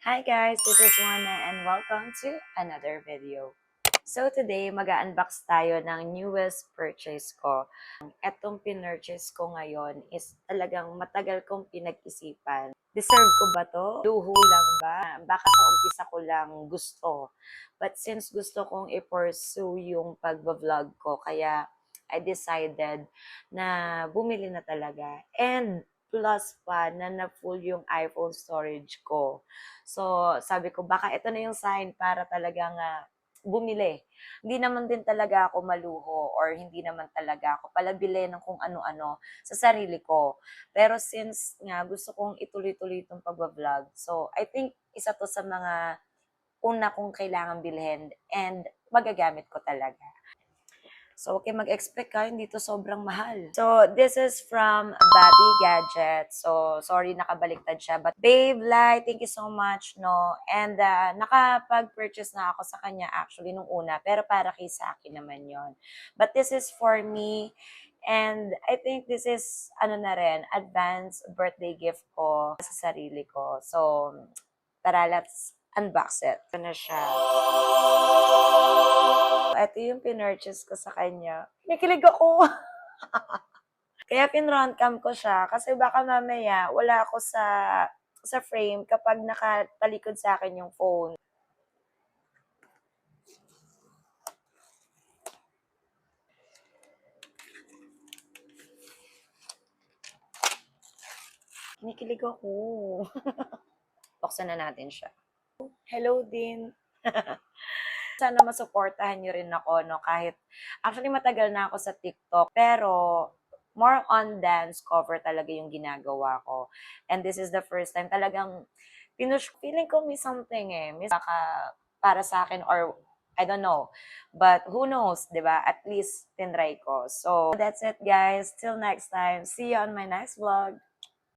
Hi guys, this is Juana and welcome to another video. So today, mag-unbox tayo ng newest purchase ko. Etong pinurchase ko ngayon is talagang matagal kong pinag-isipan. Deserve ko ba to? Luho lang ba? Baka sa umpisa ko lang gusto. But since gusto kong i-pursue yung pag-vlog ko, kaya I decided na bumili na talaga. And plus pa na na-full yung iPhone storage ko. So, sabi ko, baka ito na yung sign para talagang bumili. Hindi naman din talaga ako maluho or hindi naman talaga ako palabili ng kung ano-ano sa sarili ko. Pero since nga gusto kong ituloy-tuloy itong pag-vlog, so I think isa to sa mga una kong kailangan bilhin and magagamit ko talaga. So, okay, mag-expect ka, hindi to sobrang mahal. So, this is from Bobby Gadget. So, sorry, nakabaliktad siya. But, babe, like, thank you so much, no? And, nakapag-purchase na ako sa kanya actually nung una. Pero para kay sa akin naman yon. But this is for me. And I think this is, ano na rin, advance birthday gift ko sa sarili ko. So, tara, let's unbox it. Ito na siya. Ito yung pinurchase ko sa kanya. Nakikilig ako. Kaya pinroncam ko siya kasi baka mamaya wala ako sa frame kapag nakatalikod sa akin yung phone. Kinikilig ako. Buksan na natin siya. Hello din. Sana masuportahan niyo rin ako, no? Kahit, actually matagal na ako sa TikTok, pero more on dance cover talaga yung ginagawa ko. And this is the first time talagang feeling ko may something may para sa akin or I don't know. But who knows, di ba? At least tinry ko. So, that's it guys. Till next time. See you on my next vlog.